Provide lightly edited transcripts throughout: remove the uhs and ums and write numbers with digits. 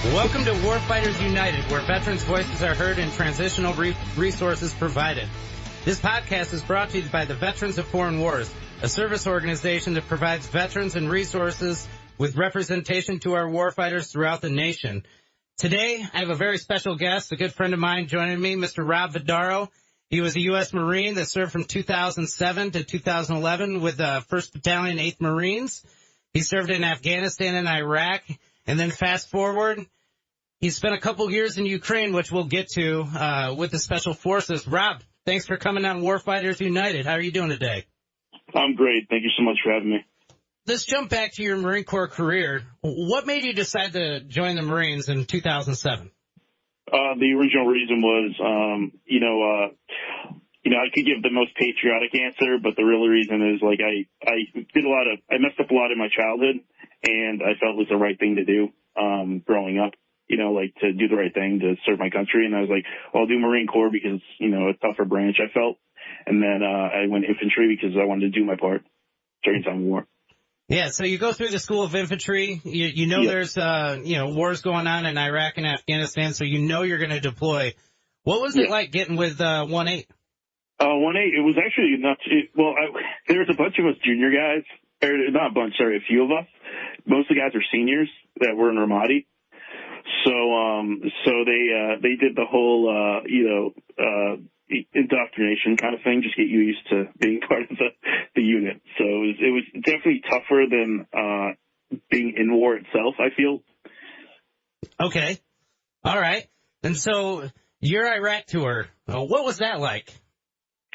Welcome to Warfighters United, where veterans' voices are heard and transitional resources provided. This podcast is brought to you by the Veterans of Foreign Wars, a service organization that provides veterans and resources with representation to our warfighters throughout the nation. Today, I have a very special guest, a good friend of mine joining me, Mr. Rob Vadaro. He was a U.S. Marine that served from 2007 to 2011 with the 1st Battalion, 8th Marines. He served in Afghanistan and Iraq. And then fast forward, he spent a couple years in Ukraine, which we'll get to with the Special Forces. Rob, thanks for coming on Warfighters United. How are you doing today? I'm great. Thank you so much for having me. Let's jump back to your Marine Corps career. What made you decide to join the Marines in 2007? The original reason was, I could give the most patriotic answer, but the real reason is I messed up a lot in my childhood, and I felt it was the right thing to do, growing up, to do the right thing to serve my country. And I was like, well, I'll do Marine Corps because, a tougher branch I felt. And then, I went infantry because I wanted to do my part during time of war. Yeah. So you go through the School of Infantry, there's, wars going on in Iraq and Afghanistan. So you're going to deploy. What was it like getting with, 1-8? 1-8, it was actually there was a bunch of us junior guys, or not a bunch, sorry, a few of us. Most of the guys are seniors that were in Ramadi. So they did the whole, indoctrination kind of thing, just get you used to being part of the unit. So it was definitely tougher than, being in war itself, I feel. Okay. All right. And so your Iraq tour, what was that like?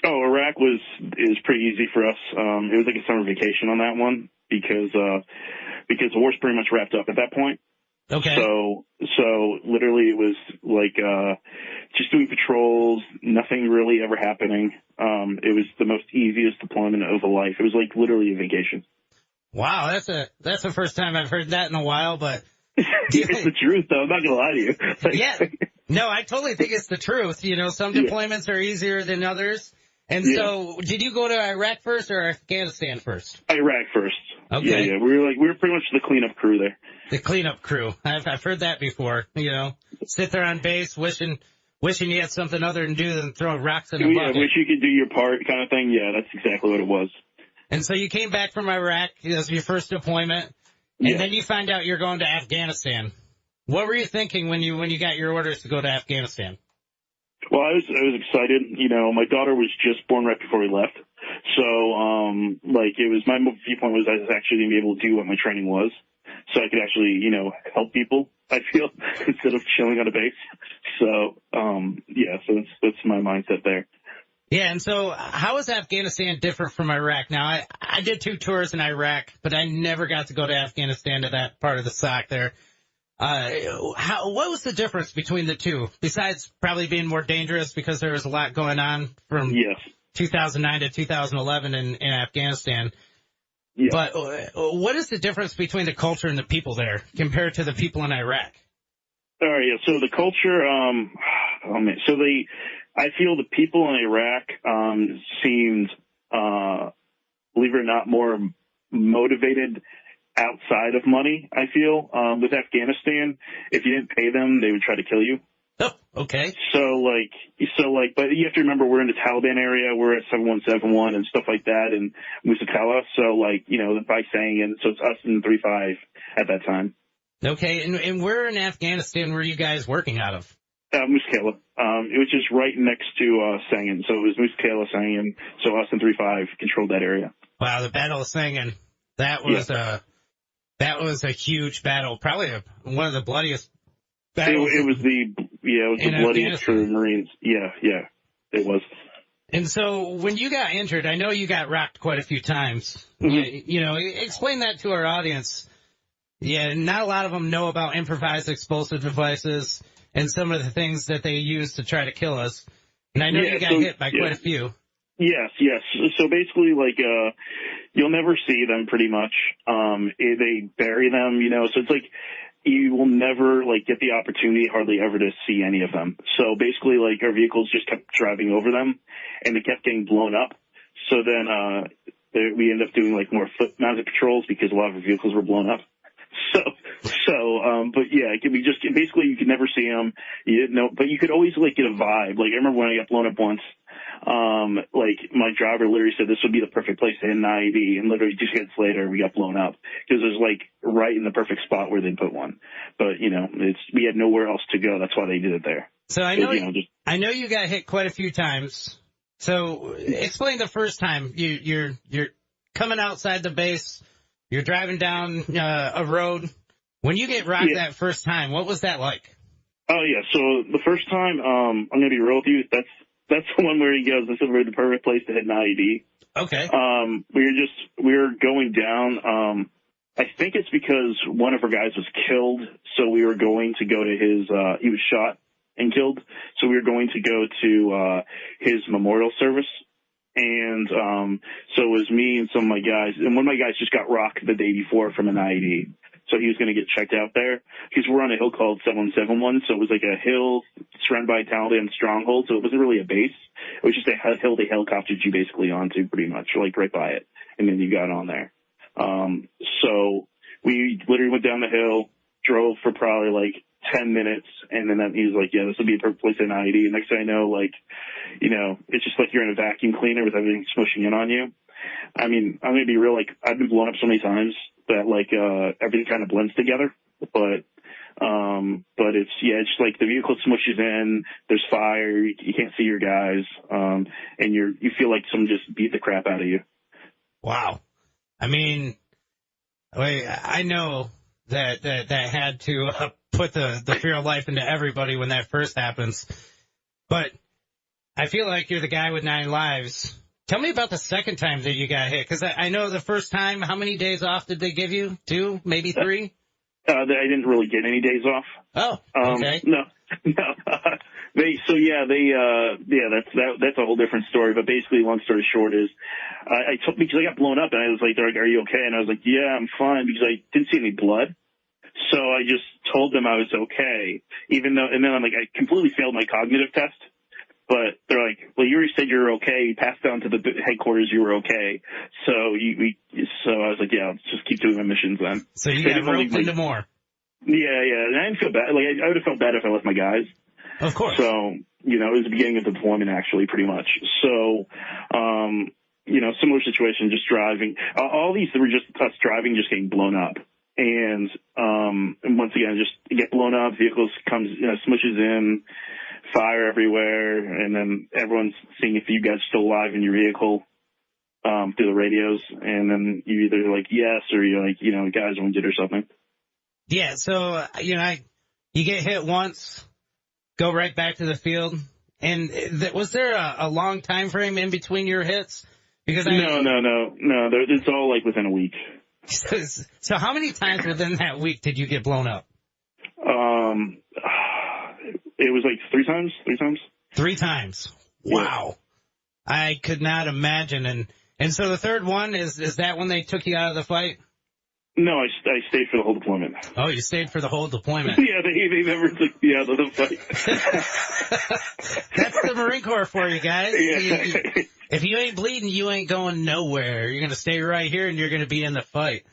Oh, Iraq is pretty easy for us. It was like a summer vacation on that one because the war's pretty much wrapped up at that point. Okay. So literally it was like, just doing patrols, nothing really ever happening. It was the most easiest deployment of a life. It was like literally a vacation. Wow. That's the first time I've heard that in a while, but. It's the truth though. I'm not going to lie to you. Yeah. No, I totally think it's the truth. Some deployments are easier than others. And so, did you go to Iraq first or Afghanistan first? Iraq first. Okay. Yeah. We were pretty much the cleanup crew there. The cleanup crew. I've heard that before. Sit there on base, wishing you had something other to do than throw rocks in a bucket. Yeah, wish you could do your part, kind of thing. Yeah, that's exactly what it was. And so you came back from Iraq as your first deployment, and then you find out you're going to Afghanistan. What were you thinking when you got your orders to go to Afghanistan? Well, I was excited. My daughter was just born right before we left. So, it was, my viewpoint was I was actually going to be able to do what my training was. So I could actually, help people, I feel, instead of chilling on a base. So, so that's my mindset there. Yeah. And so how is Afghanistan different from Iraq? Now, I did 2 tours in Iraq, but I never got to go to Afghanistan, to that part of the SOC there. What was the difference between the two, besides probably being more dangerous because there was a lot going on from 2009 to 2011 in Afghanistan? Yeah. But what is the difference between the culture and the people there compared to the people in Iraq? All right, yeah. So the culture, I feel the people in Iraq seemed, believe it or not, more motivated outside of money, I feel. With Afghanistan, if you didn't pay them, they would try to kill you. Oh, okay. But you have to remember we're in the Taliban area. We're at 7171 and stuff like that, and Musakala. So by saying, and so it's us and 3-5 at that time. Okay, and where in Afghanistan were you guys working out of? Musakala. It was just right next to Sangin. So it was Musakala, Sangin. So us and 3-5 controlled that area. Wow, the Battle of Sangin. That was a huge battle, probably one of the bloodiest battles. It was the bloodiest for the Marines. Yeah, it was. And so when you got injured, I know you got rocked quite a few times. Mm-hmm. Explain that to our audience. Yeah, not a lot of them know about improvised explosive devices and some of the things that they use to try to kill us. And I know you got hit by quite a few. Yes. So basically, you'll never see them pretty much. They bury them, so it's like you will never get the opportunity hardly ever to see any of them. So basically, our vehicles just kept driving over them and they kept getting blown up. So then we ended up doing more foot mounted patrols because a lot of our vehicles were blown up. But yeah, it could be just basically you could never see them. You didn't know, but you could always like get a vibe. Like I remember when I got blown up once. Like my driver literally said this would be the perfect place to hit an IED, and literally 2 seconds later we got blown up because it was like right in the perfect spot where they put one. But we had nowhere else to go. That's why they did it there. So I know you got hit quite a few times. So explain the first time you're coming outside the base, you're driving down a road. When you get rocked that first time, what was that like? Oh yeah, so the first time, I'm gonna be real with you. That's the one where he goes, "This is the perfect place to hit an IED." Okay. We were going down. I think it's because one of our guys was killed, so we were going to go to his. He was shot and killed, so we were going to go to his memorial service. And so it was me and some of my guys, and one of my guys just got rocked the day before from an IED. So he was going to get checked out there because we're on a hill called 7171. So it was like a hill surrounded by a Taliban stronghold. So it wasn't really a base. It was just a hill they helicoptered you basically onto pretty much, like right by it. And then you got on there. So we literally went down the hill, drove for probably like 10 minutes. And then he was like, "Yeah, this will be a perfect place in IED." And next thing I know, it's just like you're in a vacuum cleaner with everything smushing in on you. I mean, I'm going to be real, like, I've been blown up so many times that, everything kind of blends together. But it's just like the vehicle smushes in, there's fire, you can't see your guys, and you feel like someone just beat the crap out of you. Wow. I mean, I know that had to put the fear of life into everybody when that first happens. But I feel like you're the guy with 9 lives. Tell me about the second time that you got hit, because I know the first time, how many days off did they give you? 2, maybe 3? I didn't really get any days off. Oh, okay. No. That's a whole different story. But basically, long story short is, because I got blown up and I was like, they're like, "Are you okay?" And I was like, "Yeah, I'm fine," because I didn't see any blood. So I just told them I was okay, and then I'm like, I completely failed my cognitive test. But they're like, "Well, you already said you were okay. You passed down to the headquarters. You were okay." So so I was like, "Yeah, let's just keep doing my missions then." So you got roped into more. Yeah. And I didn't feel bad. Like I would have felt bad if I left my guys. Of course. So it was the beginning of the deployment, actually, pretty much. So similar situation, just driving. All these were just us driving, just getting blown up. And once again, just get blown up. Vehicles smushes in. Fire everywhere, and then everyone's seeing if you guys are still alive in your vehicle through the radios, and then you either like yes or you're like guys wounded or something. Yeah, so you get hit once, go right back to the field, and was there a long time frame in between your hits? Because no. It's all like within a week. So how many times within that week did you get blown up? It was like 3 times. 3 times. Yeah. Wow. I could not imagine. And so the third one, is that when they took you out of the fight? No, I stayed for the whole deployment. Oh, you stayed for the whole deployment. Yeah, they never took me out of the fight. That's the Marine Corps for you guys. Yeah. If you ain't bleeding, you ain't going nowhere. You're going to stay right here and you're going to be in the fight.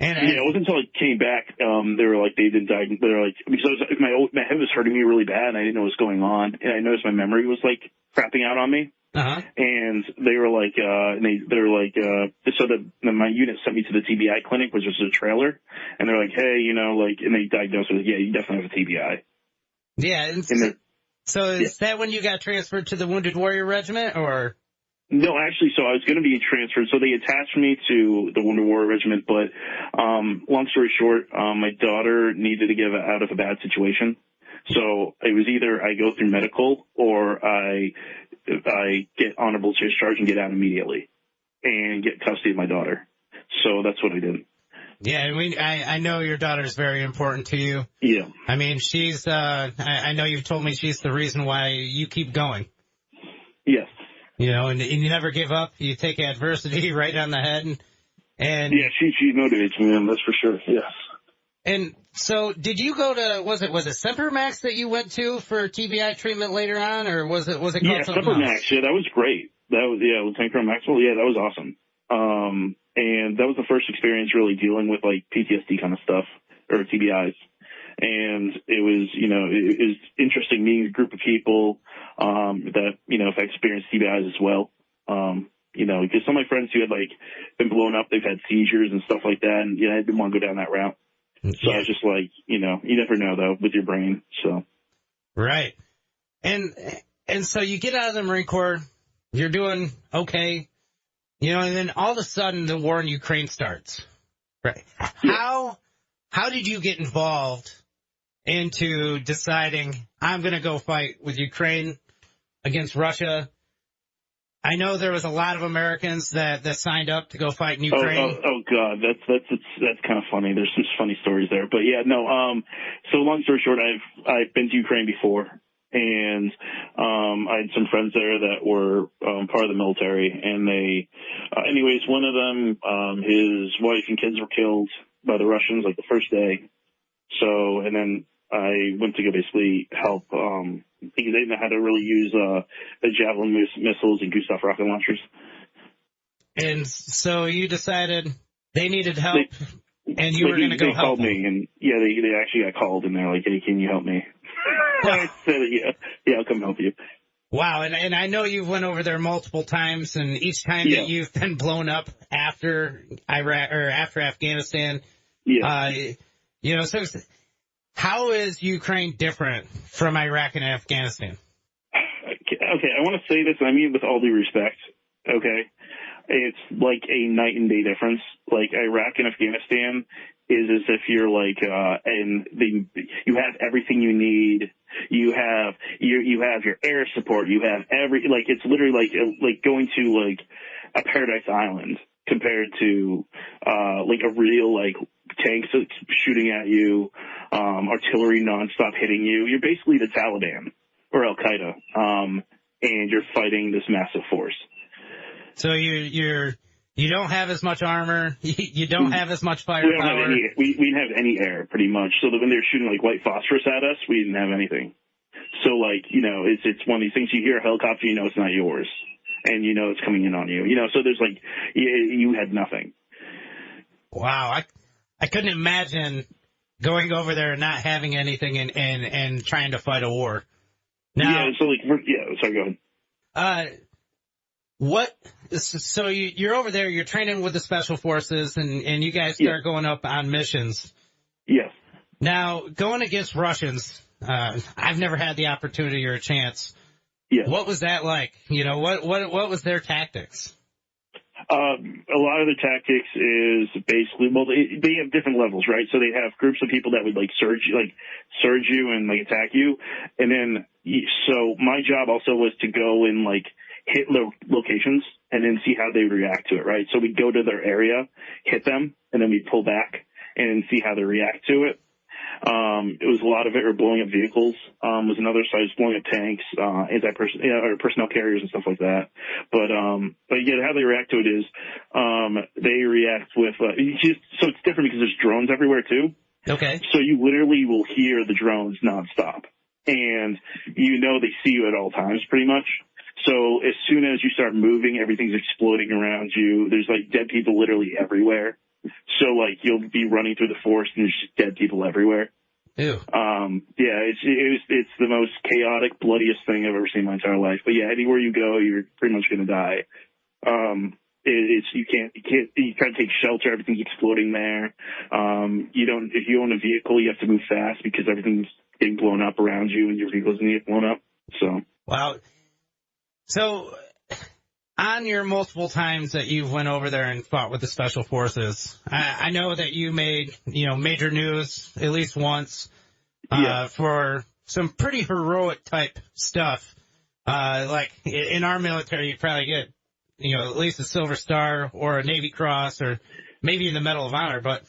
And it wasn't until I came back, they were like, they didn't diagnose, they were like, because my head was hurting me really bad and I didn't know what was going on. And I noticed my memory was like crapping out on me. Uh-huh. And they were like, my unit sent me to the TBI clinic, which was a trailer. And they're like, "Hey, and they diagnosed it. Yeah, you definitely have a TBI. Yeah. So is that when you got transferred to the Wounded Warrior Regiment, or? No, actually, so I was going to be transferred. So they attached me to the Wounded Warrior Regiment, but long story short, my daughter needed to get out of a bad situation. So it was either I go through medical or I get honorable discharge and get out immediately and get custody of my daughter. So that's what I did. Yeah, I know your daughter's very important to you. Yeah. I mean, she's, I know you've told me she's the reason why you keep going. Yes. And you never give up. You take adversity right on the head. And yeah, she motivates me, that's for sure. Yes. And so did you go to, was it Semper Max that you went to for TBI treatment later on, or was it called something Semper else? Max. Yeah, that was great. Lieutenant Colonel Maxwell. Yeah, that was awesome. And that was the first experience really dealing with like PTSD kind of stuff. or TBIs. And it was, it was interesting meeting a group of people, that, have experienced TBIs as well. Because some of my friends who had like been blown up, they've had seizures and stuff like that. And, I didn't want to go down that route. So I was just like, you never know though with your brain. So. Right. And so you get out of the Marine Corps, you're doing okay, and then all of a sudden the war in Ukraine starts. Right. Yeah. How did you get involved into deciding I'm going to go fight with Ukraine against Russia? I know there was a lot of Americans that signed up to go fight in Ukraine. Oh God, that's kind of funny. There's some funny stories there, but yeah, no. So long story short, I've been to Ukraine before, and I had some friends there that were part of the military, and they, anyways, one of them, his wife and kids were killed by the Russians like the first day. So, and then I went to go basically help, because they didn't know how to really use the Javelin missiles and Gustav rocket launchers. And so you decided they needed help, and you were going to go help them. They called me, and they actually got called, and they're like, "Hey, can you help me?" I said, "Yeah, I'll come help you." Wow, and I know you've went over there multiple times, and each time that you've been blown up after Iraq or after Afghanistan, so how is Ukraine different from Iraq and Afghanistan? Okay, I want to say this, and I mean with all due respect, okay? It's like a night and day difference. Like Iraq and Afghanistan is as if you're like, you have everything you need. You have your air support. You have it's literally like going to like a paradise island compared to, like a real like tanks shooting at you, artillery nonstop hitting you. You're basically the Taliban or Al Qaeda, and you're fighting this massive force. So you don't have as much armor. You don't have as much firepower. We didn't have any air, pretty much. So that when they were shooting like white phosphorus at us, we didn't have anything. So like, it's one of these things. You hear a helicopter, it's not yours, and it's coming in on you. So there's like, you had nothing. Wow, I couldn't imagine going over there and not having anything and trying to fight a war. Now, sorry, go ahead. So you're over there, you're training with the special forces, and you guys start going up on missions. Yes. Now, going against Russians, I've never had the opportunity or a chance. Yes. What was that like? What was their tactics? A lot of the tactics is basically, they have different levels, right? So they have groups of people that would like surge you and like attack you. And then, so my job also was to go and like hit locations and then see how they react to it, right? So we'd go to their area, hit them, and then we'd pull back and see how they react to it. It was a lot of it, or blowing up vehicles, was another side, blowing up tanks, or personnel carriers and stuff like that. But how they react to it is, they react with, so it's different because there's drones everywhere too. Okay. So you literally will hear the drones nonstop, and they see you at all times pretty much. So as soon as you start moving, everything's exploding around you. There's like dead people literally everywhere. So like you'll be running through the forest and there's just dead people everywhere. Ew. It's the most chaotic, bloodiest thing I've ever seen in my entire life. But yeah, anywhere you go, you're pretty much going to die. You try to take shelter, everything's exploding there. If you own a vehicle, you have to move fast because everything's getting blown up around you and your vehicle's going to get blown up. So. Wow. So, on your multiple times that you've went over there and fought with the special forces, I know that you made, major news at least once, for some pretty heroic type stuff. Like in our military, you probably get, at least a Silver Star or a Navy Cross or maybe even the Medal of Honor, but.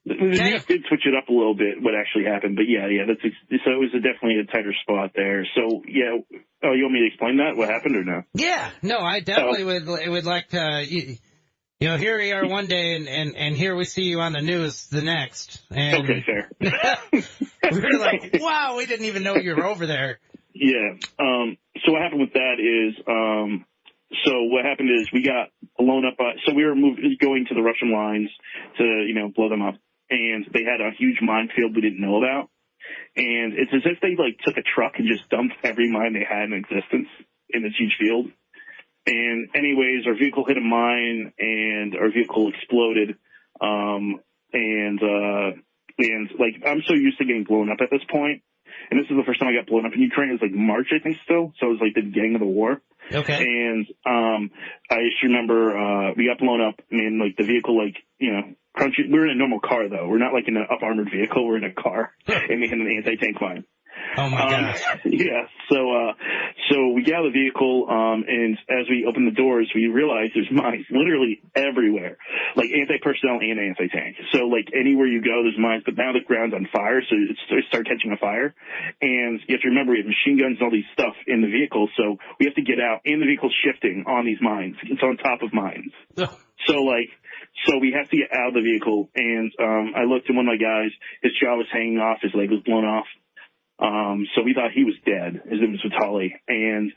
The news did switch it up a little bit, what actually happened, but so it was definitely a tighter spot there. So, you want me to explain that, what happened or no? Yeah, no, I definitely would like to, here we are one day and here we see you on the news the next. And okay, fair. we were like, wow, we didn't even know you were over there. Yeah, so what happened with that is, we got blown up so we were going to the Russian lines to, blow them up. and they had a huge minefield we didn't know about. And it's as if they like took a truck and just dumped every mine they had in existence in this huge field. And anyways, our vehicle hit a mine and our vehicle exploded. And like, I'm so used to getting blown up at this point. And this is the first time I got blown up in Ukraine. It was like March, I think, still. So it was like the beginning of the war. Okay. And, I just remember, we got blown up and like the vehicle, like, you know, crunchy. We're in a normal car though. We're not like in an up armored vehicle. We're in a car and we had an anti-tank mine. Oh my gosh. Yeah. So we get out of the vehicle, and as we open the doors, we realize there's mines literally everywhere, like anti-personnel and anti-tank. So like anywhere you go, there's mines, but now the ground's on fire. So it started catching a fire. And you have to remember we have machine guns and all these stuff in the vehicle. So we have to get out and the vehicle's shifting on these mines. It's on top of mines. So we have to get out of the vehicle. And, I looked at one of my guys, his jaw was hanging off, his leg was blown off. So we thought he was dead. His name was Vitali. And,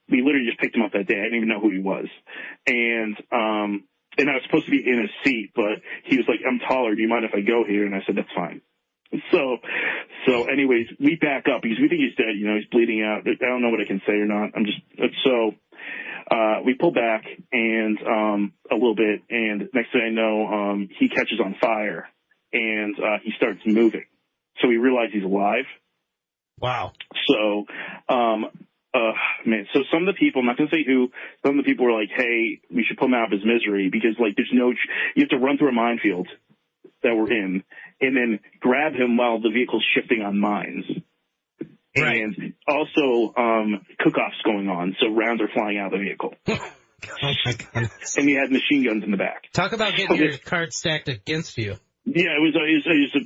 we literally just picked him up that day. I didn't even know who he was. And I was supposed to be in his seat, but he was like, I'm taller. Do you mind if I go here? And I said, that's fine. So anyways, we back up because we think he's dead. You know, he's bleeding out. I don't know what I can say or not. We pull back and, a little bit. And next thing I know, he catches on fire and, he starts moving. So we realize he's alive. Wow. So, man, so some of the people, I'm not going to say who, some of the people were like, hey, we should pull him out of his misery because like you have to run through a minefield that we're in and then grab him while the vehicle's shifting on mines. Right. And also, cook-offs going on. So rounds are flying out of the vehicle. Oh my goodness. And we had machine guns in the back. Talk about getting your cards stacked against you. Yeah, it was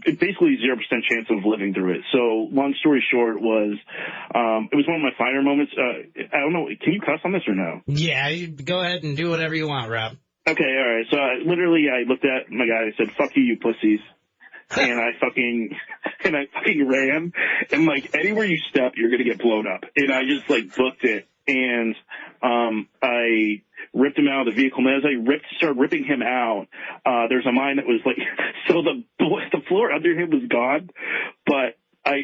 basically 0% chance of living through it. So long story short was, it was one of my finer moments. I don't know. Can you cuss on this or no? Yeah, you go ahead and do whatever you want, Rob. Okay. All right. So I looked at my guy. I said, fuck you pussies. And I fucking ran. And like anywhere you step, you're going to get blown up. And I just like booked it. And, I ripped him out of the vehicle. And as I started ripping him out, there's a mine that was like, so the floor under him was gone, but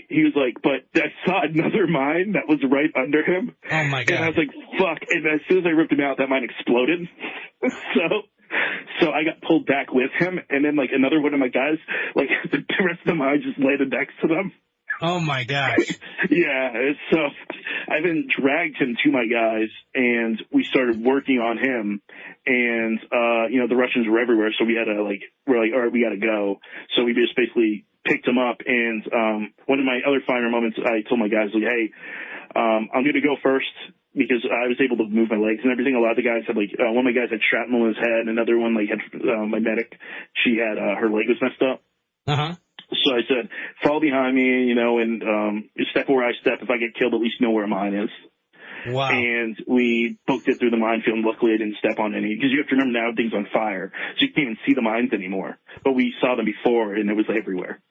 he was like, but I saw another mine that was right under him. Oh my God. And I was like, fuck. And as soon as I ripped him out, that mine exploded. So I got pulled back with him. And then like another one of my guys, like the rest of the mine just landed next to them. Oh my gosh. Yeah. So I then dragged him to my guys and we started working on him and, you know, the Russians were everywhere. So we're like, all right, we got to go. So we just basically picked him up. And, one of my other finer moments, I told my guys, like, hey, I'm going to go first because I was able to move my legs and everything. A lot of the guys had like, one of my guys had shrapnel in his head. Another one like had, my medic, she had, her leg was messed up. Uh-huh. So I said, fall behind me, you know, and step where I step. If I get killed, at least know where mine is. Wow. And we booked it through the minefield. Luckily, I didn't step on any because you have to remember now everything's on fire. So you can't even see the mines anymore. But we saw them before, and it was everywhere.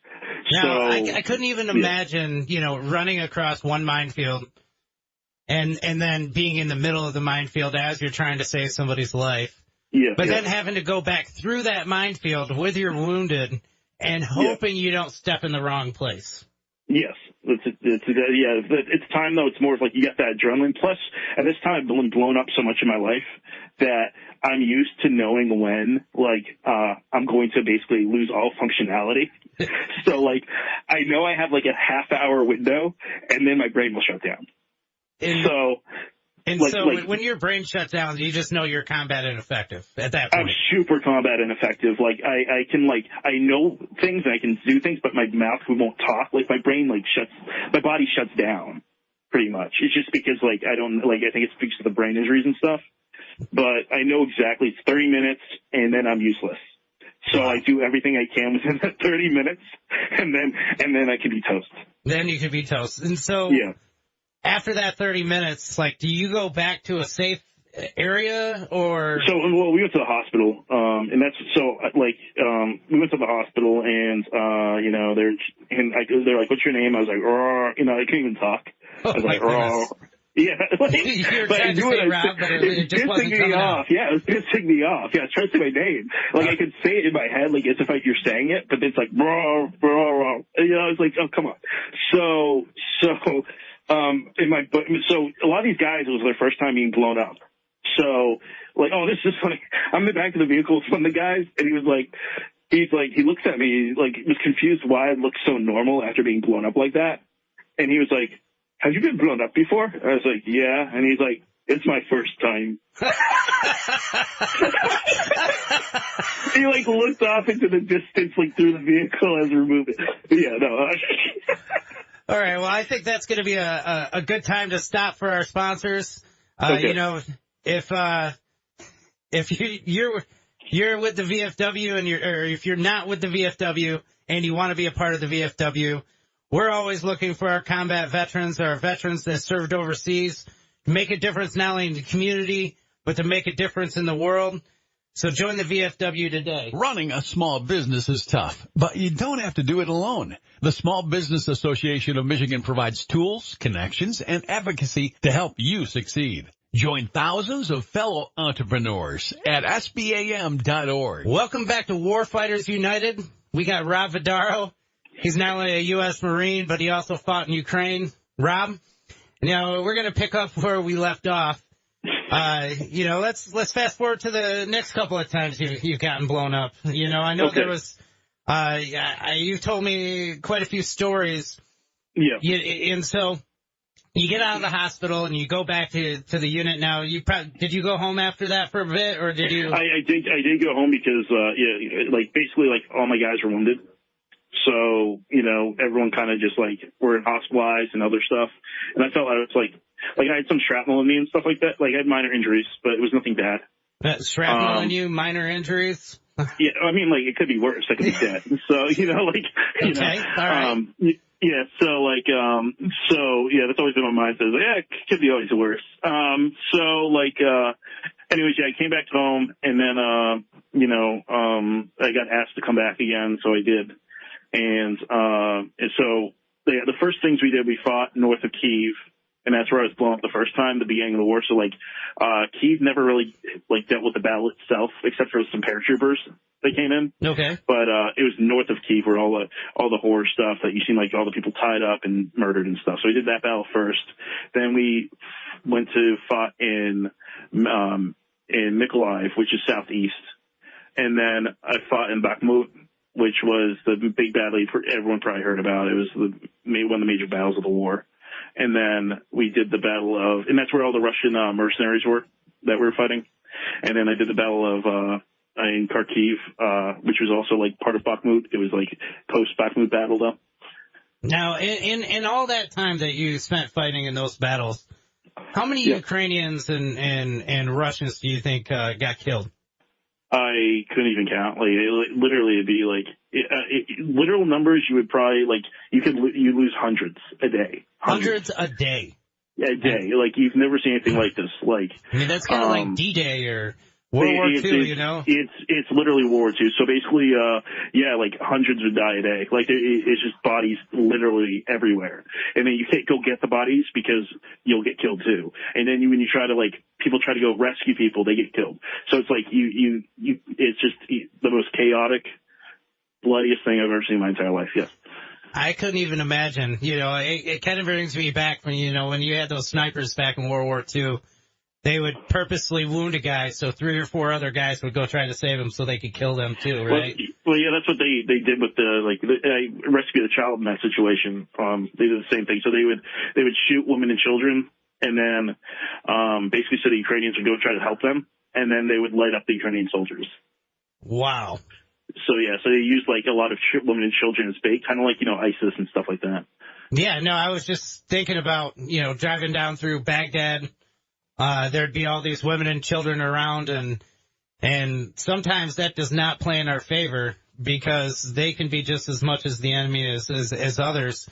Now, I couldn't even imagine, you know, running across one minefield and then being in the middle of the minefield as you're trying to save somebody's life. Yeah. But then having to go back through that minefield with your wounded and hoping you don't step in the wrong place. Yes. It's time though. It's more of like you get that adrenaline. Plus, at this time, I've been blown up so much in my life that I'm used to knowing when, like, I'm going to basically lose all functionality. So, like, I know I have like a half-hour window, and then my brain will shut down. When your brain shuts down, you just know you're combat ineffective at that point. I'm super combat ineffective. Like, I know things and I can do things, but my mouth won't talk. Like, my brain, my body shuts down, pretty much. It's just because, I think it speaks to the brain injuries and stuff. But I know exactly it's 30 minutes, and then I'm useless. So I do everything I can within that 30 minutes, and then I can be toast. Then you can be toast. And so... Yeah. After that 30 minutes, do you go back to a safe area or? We went to the hospital, and we went to the hospital and, they're like, what's your name? I was like, I couldn't even talk. I was like, Yeah, like, You're but I trying to do say it. Rob, but it just wasn't pissing me coming off. out. Yeah, it was pissing me off. Yeah, I was trying to say my name. Like I could say it in my head, like as if like you're saying it, but it's like bro, bro. You know, it's like, oh come on. So so a lot of these guys, it was their first time being blown up. So like, oh, this is funny. I'm in the back of the vehicle with one of the guys, and he looks at me, like was confused why I looked so normal after being blown up like that, and he was like, have you been blown up before? I was like, yeah. And he's like, it's my first time. He like looked off into the distance, like through the vehicle as we're moving. Yeah, no. All right. Well, I think that's going to be a good time to stop for our sponsors. Okay. You know, if you're with the VFW or if you're not with the VFW and you want to be a part of the VFW, we're always looking for our combat veterans, our veterans that served overseas, to make a difference not only in the community, but to make a difference in the world. So join the VFW today. Running a small business is tough, but you don't have to do it alone. The Small Business Association of Michigan provides tools, connections, and advocacy to help you succeed. Join thousands of fellow entrepreneurs at SBAM.org. Welcome back to Warfighters United. We got Rob Vadaro. He's not only a U.S. Marine, but he also fought in Ukraine. Rob, now we're going to pick up where we left off. You know, let's fast forward to the next couple of times you've gotten blown up. You know, I know Okay. there was, you told me quite a few stories. Yeah. And so you get out of the hospital and you go back to the unit. Now, did you go home after that for a bit, or did you? I did go home because, basically like all my guys were wounded. So, you know, everyone kind of just like were hospitalized and other stuff. And I felt I was like I had some shrapnel in me and stuff like that. Like I had minor injuries, but it was nothing bad. Shrapnel in you, minor injuries? Yeah, I mean, like it could be worse. I could be dead. So, you know, like, you okay, know, all right. yeah, that's always been my mind. Says, yeah, it could be always worse. Anyways, yeah, I came back home and then, I got asked to come back again. So I did. And so the first things we did, we fought north of Kyiv, and that's where I was blown up the first time, the beginning of the war. So Kyiv never really dealt with the battle itself, except for some paratroopers that came in. Okay. But it was north of Kyiv where all the horror stuff that you seen, like all the people tied up and murdered and stuff. So we did that battle first. Then we went to fought in Mykolaiv, which is southeast, and then I fought in Bakhmut, which was the big battle everyone probably heard about. It was one of the major battles of the war. And then we did the battle of, and that's where all the Russian mercenaries were that we were fighting. And then I did the battle of in Kharkiv, which was also like part of Bakhmut. It was like post-Bakhmut battle though. Now, in all that time that you spent fighting in those battles, how many Ukrainians and Russians do you think got killed? I couldn't even count. It'd be literal numbers. You would probably you lose hundreds a day. Hundreds a day. Yeah, a day. You've never seen anything like this. I mean, that's kind of like D-Day or World War II. You know, it's literally World War II. So basically, hundreds would die a day. It's just bodies literally everywhere. And then you can't go get the bodies because you'll get killed too. And then when you try to people try to go rescue people, they get killed. So it's it's just the most chaotic, bloodiest thing I've ever seen in my entire life. Yes. I couldn't even imagine. You know, it kind of brings me back when you had those snipers back in World War II. They would purposely wound a guy so 3 or 4 other guys would go try to save him so they could kill them too, right? Well, yeah, that's what they did with I rescued a child in that situation. They did the same thing. So they would shoot women and children, and then basically so the Ukrainians would go try to help them, and then they would light up the Ukrainian soldiers. Wow. So they used a lot of women and children as bait, kind of like ISIS and stuff like that. Yeah, no, I was just thinking about driving down through Baghdad. There'd be all these women and children around, and sometimes that does not play in our favor because they can be just as much as the enemy as others,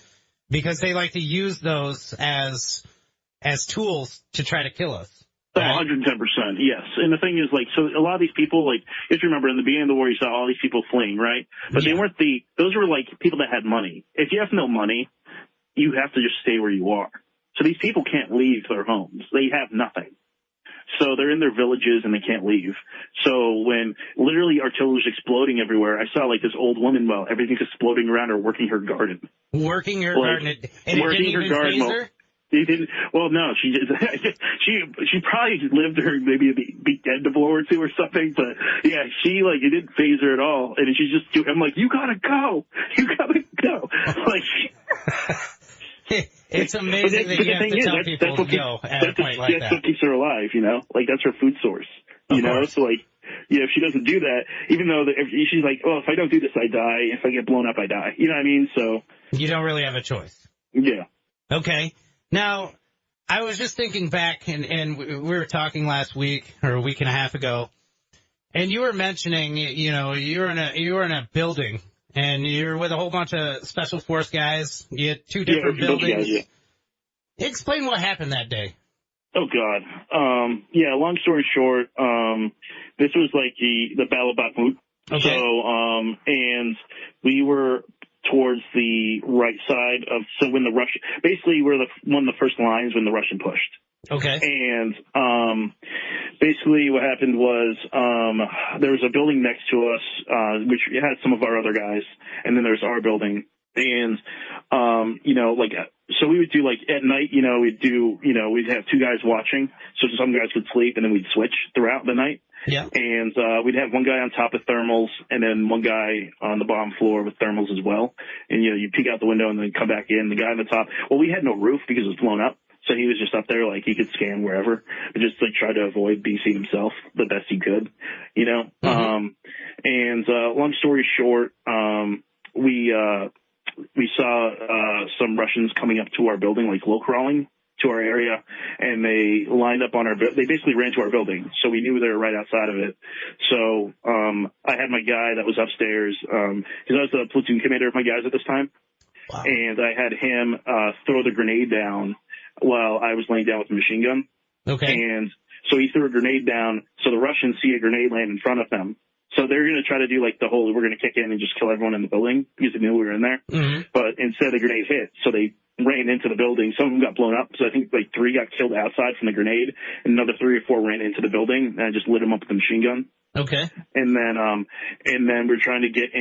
because they like to use those as tools to try to kill us. Right? 110%, yes. And the thing is, so a lot of these people, if you remember in the beginning of the war, you saw all these people fleeing, right? But they weren't those were people that had money. If you have no money, you have to just stay where you are. So So these people can't leave their homes. They have nothing. So they're in their villages and they can't leave. So when literally artillery is exploding everywhere, I saw like this old woman while everything's exploding around her working her garden. Working her garden? And working it didn't her even garden. phase her? He didn't. Well, no, she probably lived her maybe be dead to blow or two or something. But yeah, it didn't phase her at all. And she's just. I'm like, you gotta go. Like, it's amazing that you have to tell people to go at a point like that. That's what keeps her alive, Like that's her food source, you know. So like, if she doesn't do that, even though if she's like, oh, if I don't do this, I die. If I get blown up, I die. You know what I mean? So you don't really have a choice. Yeah. Okay. Now, I was just thinking back, and we were talking last week or a week and a half ago, and you were mentioning, you were in a building, and you're with a whole bunch of special force guys. You had two different buildings. Guys, yeah. Explain what happened that day. Oh God. Long story short, this was like the Battle of Bakhmut. Okay. So, and we were towards the right side when basically we're one of the first lines when the Russian pushed. Okay. And, basically what happened was, there was a building next to us, which had some of our other guys, and then there's our building. And, so we would do at night, we'd have two guys watching, so some guys would sleep and then we'd switch throughout the night. Yeah. And we'd have one guy on top of thermals and then one guy on the bottom floor with thermals as well. And, you peek out the window and then come back in. The guy on the top, well, we had no roof because it was blown up. So he was just up there, he could scan wherever, but just try to avoid being seen himself the best he could, Mm-hmm. Long story short, we saw some Russians coming up to our building, low crawling to our area, and they lined up on they basically ran to our building, so we knew they were right outside of it. So I had my guy that was upstairs, because I was the platoon commander of my guys at this time. Wow. And I had him throw the grenade down while I was laying down with the machine gun. Okay. And so he threw a grenade down, so the Russians see a grenade land in front of them. So they're going to try to do the whole, we're going to kick in and just kill everyone in the building because they knew we were in there. Mm-hmm. But instead the grenade hit, so they ran into the building. Some of them got blown up. So I think 3 got killed outside from the grenade, and another 3 or 4 ran into the building, and I just lit them up with the machine gun. Okay. And then we're trying to get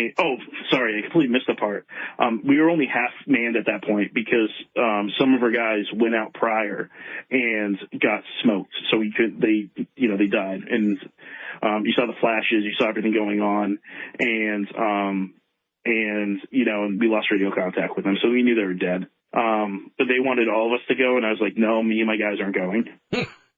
sorry, I completely missed the part. We were only half manned at that point because some of our guys went out prior and got smoked. So they died. And you saw the flashes, you saw everything going on, and we lost radio contact with them. So we knew they were dead. But they wanted all of us to go, and I was like, no, me and my guys aren't going.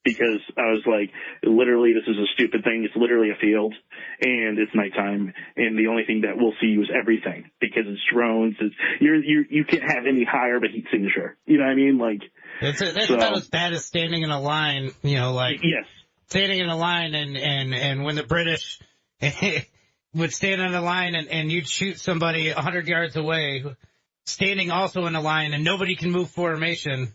Because I was like, literally, this is a stupid thing. It's literally a field, and it's nighttime, and the only thing that we'll see is everything because it's drones. You can't have any higher of a heat signature. You know what I mean? That's about as bad as standing in a line. Yes, standing in a line, and when the British would stand in a line, and you'd shoot somebody 100 yards away, standing also in a line, and nobody can move formation.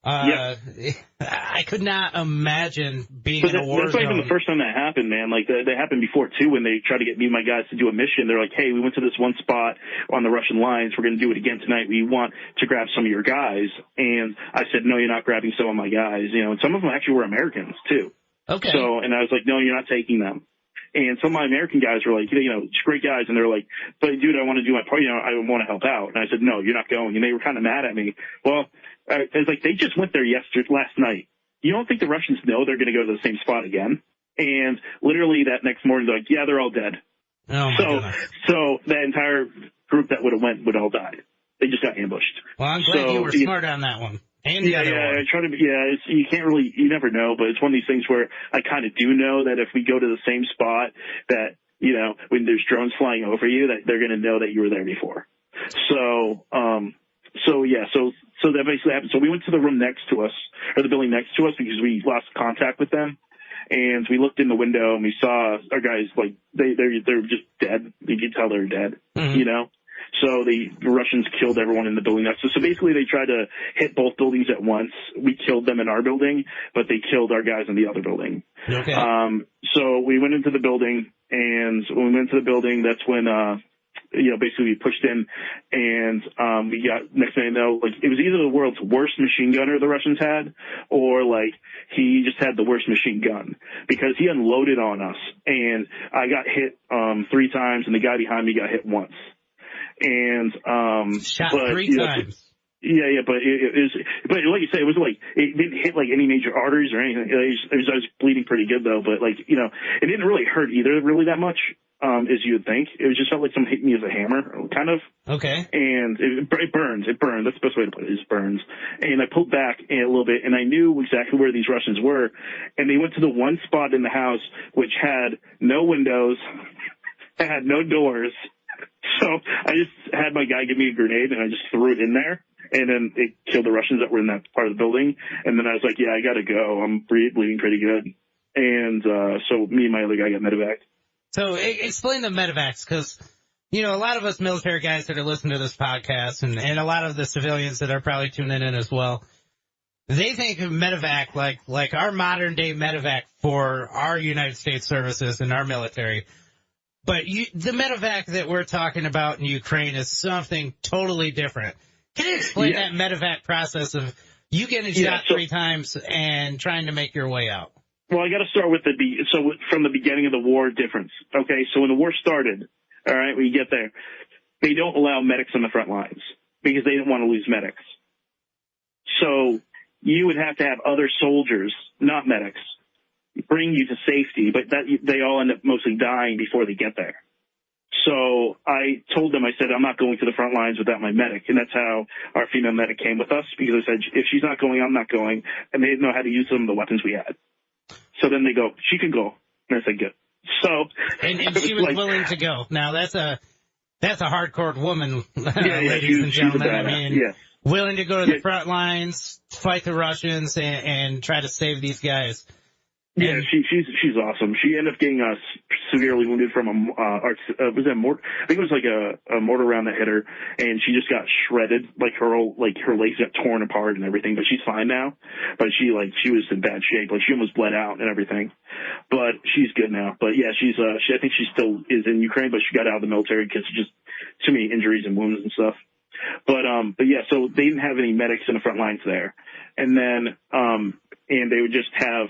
I could not imagine being in a war zone. That's not even the first time that happened, man. That happened before, too, when they tried to get me and my guys to do a mission. They're like, hey, we went to this one spot on the Russian lines. We're going to do it again tonight. We want to grab some of your guys. And I said, no, you're not grabbing some of my guys. And some of them actually were Americans, too. Okay. And I was like, no, you're not taking them. And some of my American guys were like, great guys. And they're like, but dude, I want to do my part. I want to help out. And I said, no, you're not going. And they were kind of mad at me. Well, it's like they just went there last night. You don't think the Russians know they're going to go to the same spot again? And literally that next morning, they're like, yeah, they're all dead. Oh my goodness. So that entire group that would have went would all died. They just got ambushed. Well, I'm glad you were smart on that one. And the other one. I try to be, you can't really, you never know, but it's one of these things where I kind of do know that if we go to the same spot that, when there's drones flying over you, that they're going to know that you were there before. So that basically happened. So we went to the room next to us, or the building next to us, because we lost contact with them. And we looked in the window and we saw our guys, they're just dead. You could tell they're dead, mm-hmm. So the Russians killed everyone in the building next to us. So basically they tried to hit both buildings at once. We killed them in our building, but they killed our guys in the other building. Okay. So we went into the building, and when we went into the building, that's when, basically we pushed in, and we got, next thing I know, like, it was either the world's worst machine gunner the Russians had, or like he just had the worst machine gun, because he unloaded on us, and I got hit 3 times, and the guy behind me got hit once. And shot but, 3 times. Yeah, but but like you say, it was like, it didn't hit like any major arteries or anything. I was bleeding pretty good though, but like, it didn't really hurt either really that much, as you would think. It was just felt like someone hit me as a hammer, kind of. Okay. And it burns. It burns. That's the best way to put it, is burns. And I pulled back a little bit, and I knew exactly where these Russians were, and they went to the one spot in the house which had no windows, had no doors. So I just had my guy give me a grenade, and I just threw it in there. And then it killed the Russians that were in that part of the building. And then I was like, yeah, I got to go. I'm bleeding pretty good. And so me and my other guy got medevac. So explain the medevacs, because, a lot of us military guys that are listening to this podcast, and a lot of the civilians that are probably tuning in as well, they think of medevac like our modern-day medevac for our United States services and our military. But the medevac that we're talking about in Ukraine is something totally different. Can you explain that medevac process of you getting shot 3 times and trying to make your way out? Well, I got to start with from the beginning of the war difference. Okay, so when the war started, all right, when you get there, they don't allow medics on the front lines because they didn't want to lose medics. So you would have to have other soldiers, not medics, bring you to safety, but they all end up mostly dying before they get there. So I told them, I said, I'm not going to the front lines without my medic. And that's how our female medic came with us, because I said, if she's not going, I'm not going. And they didn't know how to use some of the weapons we had. So then they go, she can go. And I said, good. So. And she was willing to go. Now that's a hardcore woman, ladies and gentlemen. Willing to go to the front lines, fight the Russians, and try to save these guys. Yeah, she's awesome. She ended up getting severely wounded from a mortar? I think it was like a mortar round that hit her, and she just got shredded. Like her legs got torn apart and everything. But she's fine now. But she was in bad shape. Like she almost bled out and everything. But she's good now. But yeah, I think she still is in Ukraine, but she got out of the military because just too many injuries and wounds and stuff. But yeah, so they didn't have any medics in the front lines there, and then and they would just have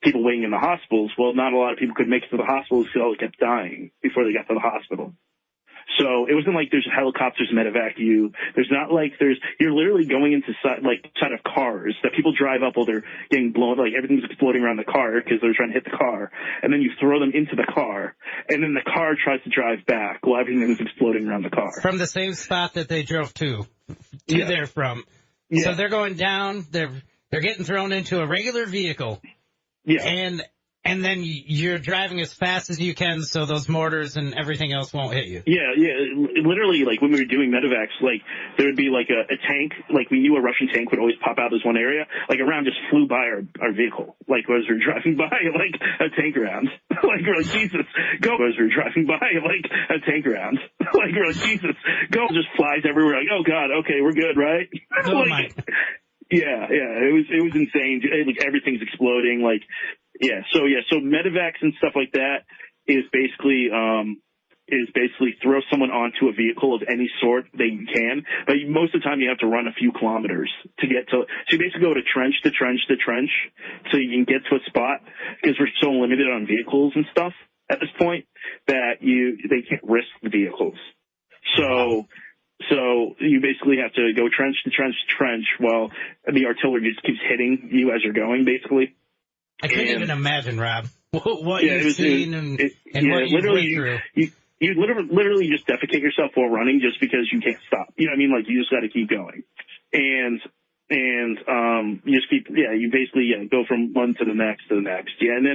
people waiting in the hospitals. Well, not a lot of people could make it to the hospitals because they all kept dying before they got to the hospital. So it wasn't like there's helicopters medevac you. There's not like you're literally going into side of cars that people drive up while they're getting blown, like everything's exploding around the car because they're trying to hit the car. And then you throw them into the car, and then the car tries to drive back while everything's exploding around the car. From the same spot that they drove to there from. Yeah. So they're going down, they're getting thrown into a regular vehicle. Yeah. And then you're driving as fast as you can so those mortars and everything else won't hit you. Yeah. Literally, like, when we were doing medevacs, like, there would be, like, a tank. Like, we knew a Russian tank would always pop out of this one area. Like, a round just flew by our vehicle. Like, as we were driving by, like, a tank round. Like, we're like, Jesus, go. As we were driving by, like, a tank round. Like, we're like, Jesus, go. Just flies everywhere. Like, oh, God, okay, we're good, right? Oh, like, my. Yeah, it was insane. Like, everything's exploding. Like, so medevacs and stuff like that is basically throw someone onto a vehicle of any sort they can. But most of the time you have to run a few kilometers to get to. So you basically go to trench to trench to trench so you can get to a spot, because we're so limited on vehicles and stuff at this point that they can't risk the vehicles. So you basically have to go trench to trench to trench while the artillery just keeps hitting you as you're going, basically. I couldn't even imagine, Rob, what you've seen and what you've went through. You literally just defecate yourself while running just because you can't stop. You know what I mean? Like, you just got to keep going. And you just keep, you basically, go from one to the next. Yeah. And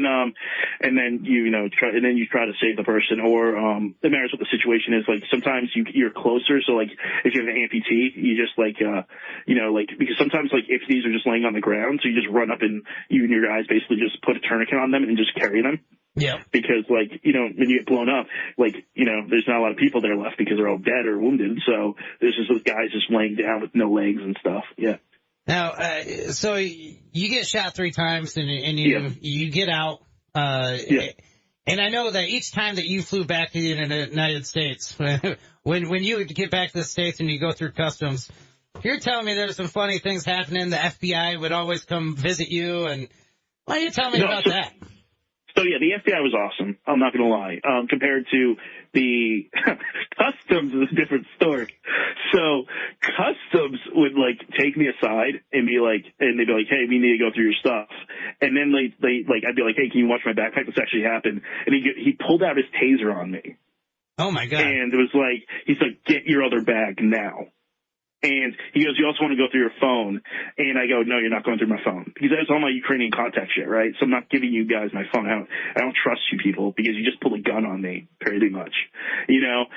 then you try to save the person, or, it matters what the situation is. Like, sometimes you're closer. So, like, if you have an amputee, you just because sometimes, like, amputees are just laying on the ground. So you just run up and you and your guys basically just put a tourniquet on them and just carry them. Yeah. Because, like, when you get blown up, like, there's not a lot of people there left because they're all dead or wounded. So there's just those guys just laying down with no legs and stuff. Yeah. Now, so you get shot 3 times and you get out, And I know that each time that you flew back to the United States, when you get back to the States and you go through customs, you're telling me there's some funny things happening. The FBI would always come visit you, and why don't you tell me about that? So yeah, the FBI was awesome. I'm not going to lie. Compared to the customs is a different story. So customs would like take me aside and be like, and they'd be like, hey, we need to go through your stuff. And then they like, I'd be like, hey, can you watch my backpack? This actually happened. And he pulled out his taser on me. Oh my God. And it was like, he's like, get your other bag now. And he goes, you also want to go through your phone? And I go, no, you're not going through my phone. Because that's all my Ukrainian contact shit, right? So I'm not giving you guys my phone. I don't trust you people because you just pulled a gun on me, pretty much. You know?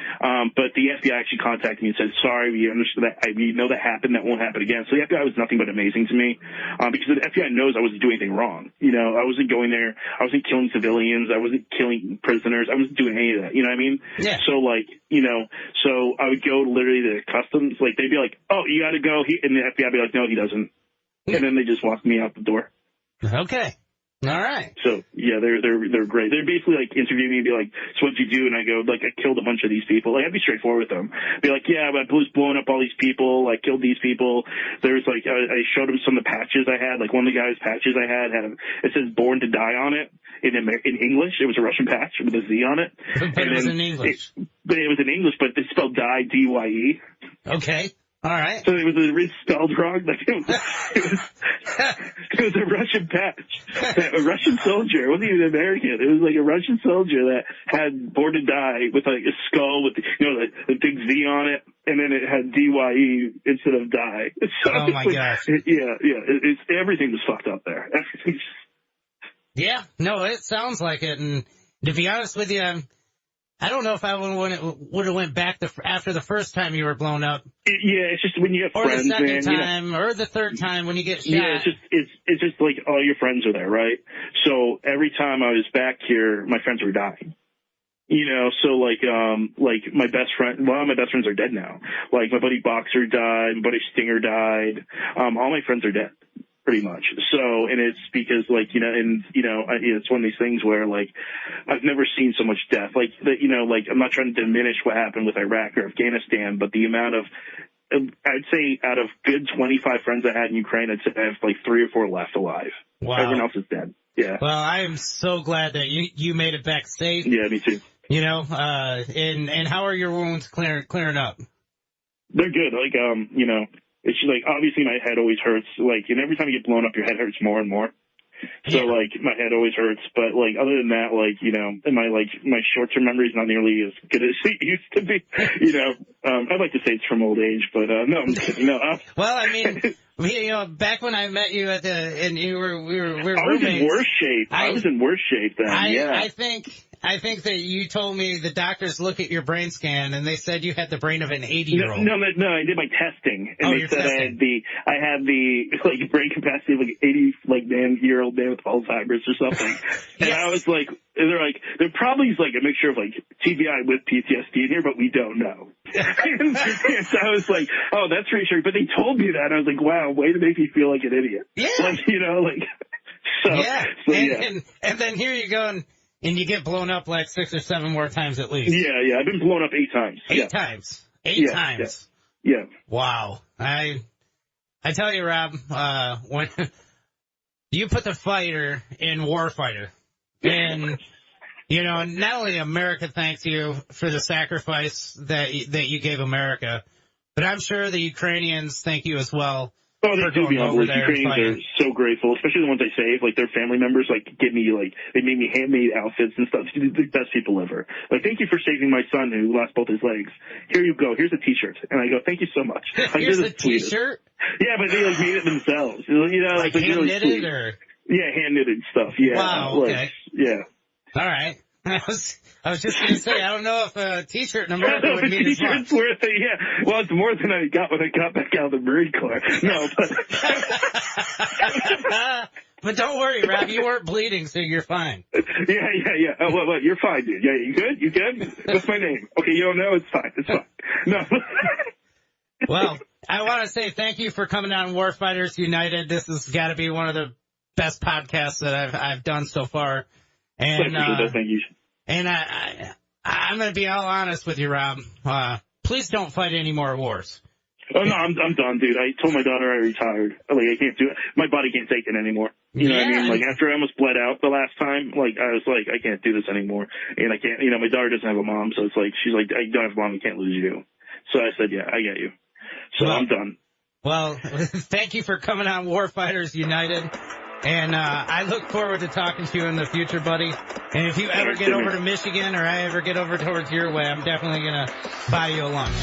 But the FBI actually contacted me and said, sorry, we understood that. We know that happened. That won't happen again. So the FBI was nothing but amazing to me. Because the FBI knows I wasn't doing anything wrong. You know, I wasn't going there. I wasn't killing civilians. I wasn't killing prisoners. I wasn't doing any of that. You know what I mean? Yeah. So like, you know, so I would go literally to customs. Like they'd be like, oh, you got to go. And the FBI would be like, no, he doesn't. And then they just walked me out the door. Okay. All right. So yeah, they're great. They're basically like interviewing me and be like, so what'd you do? And I go, like, I killed a bunch of these people. Like, I'd be straightforward with them. Be like, yeah, I was blowing up all these people. I killed these people. There's like, I showed them some of the patches I had. Like one of the guys' patches I had it says "Born to Die" on it in English. It was a Russian patch with a Z on it. But it was in English. It was in English, but they spelled "die" D-Y-E. Okay. All right. So it was spelled wrong. Like it was a Russian patch. A Russian soldier. It wasn't even American. It was like a Russian soldier that had "Born to Die" with like a skull with, you know, the big Z on it. And then it had D-Y-E instead of die. So oh my gosh. Yeah. It's everything was fucked up there. Everything's... Yeah. No, it sounds like it. And to be honest with you, I don't know if I would have went back after the first time you were blown up. Yeah, it's just when you have friends, or the second man, time, or the third time when you get shot. Yeah, it's just like all your friends are there, right? So every time I was back here, my friends were dying. You know, so like my best friend, a lot of my best friends are dead now. Like my buddy Boxer died, my buddy Stinger died. All my friends are dead. Pretty much. So, and it's because like, you know, and, you know, it's one of these things where like, I've never seen so much death. Like, you know, like I'm not trying to diminish what happened with Iraq or Afghanistan, but the amount of, I'd say out of good 25 friends I had in Ukraine, I'd say I have like 3 or 4 left alive. Wow. Everyone else is dead. Yeah. Well, I am so glad that you made it back safe. Yeah, me too. You know, and how are your wounds clearing up? They're good. Like, you know, it's like, obviously my head always hurts. Like, and every time you get blown up, your head hurts more and more. So, like, my head always hurts. But, like, other than that, like, you know, and my short-term memory is not nearly as good as it used to be. You know, I'd like to say it's from old age, but, no, I'm just kidding. No, well, I mean, you know, back when I met you and we were roommates. I was in worse shape. I was in worse shape then, yeah. I think that you told me the doctors look at your brain scan and they said you had the brain of an 80-year-old. No, I did my testing, and they said testing. I had the like brain capacity of like 80-year-old man with Alzheimer's or something. And I was like, they're like, there probably is like a mixture of like TBI with PTSD in here, but we don't know. and so I was like, oh, that's reassuring. But they told me that, and I was like, wow, way to make me feel like an idiot. Yeah, like, you know, like so. Yeah, and then here you go. And you get blown up like 6 or 7 more times at least. Yeah. I've been blown up 8 times. 8 times. 8 times. Yeah. Wow. I tell you, Rob, when you put the fighter in Warfighter, and you know, not only America thanks you for the sacrifice that you gave America, but I'm sure the Ukrainians thank you as well. Oh, they do be humble. Ukrainians are so grateful, especially the ones I save. Like, their family members, like, give me, like, they made me handmade outfits and stuff. They're the best people ever. Like, thank you for saving my son who lost both his legs. Here you go. Here's a T-shirt. And I go, thank you so much. Like, here's a T-shirt? Yeah, but they, like, made it themselves. You know, like hand-knitted really or? Yeah, hand-knitted stuff. Yeah. Wow, okay. Yeah. All right. I was just going to say, I don't know if a T-shirt in America would mean as much. Worth it, yeah. Well, it's more than I got when I got back out of the Marine Corps. No, but... But don't worry, Rob, you weren't bleeding, so you're fine. Yeah. Oh, what? You're fine, dude. Yeah, you good? You good? What's my name? Okay, you don't know? It's fine. It's fine. No. Well, I want to say thank you for coming on Warfighters United. This has got to be one of the best podcasts that I've done so far. And thank you. And I'm going to be all honest with you, Rob. Please don't fight any more wars. Oh, no, I'm done, dude. I told my daughter I retired. Like, I can't do it. My body can't take it anymore. You know what I mean? Like, after I almost bled out the last time, like, I was like, I can't do this anymore. And I can't, my daughter doesn't have a mom, so it's like, she's like, I don't have a mom, I can't lose you. So I said, yeah, I get you. So I'm done. Well, thank you for coming on Warfighters United. And I look forward to talking to you in the future, buddy. And if you ever get over to Michigan or I ever get over towards your way, I'm definitely going to buy you a lunch.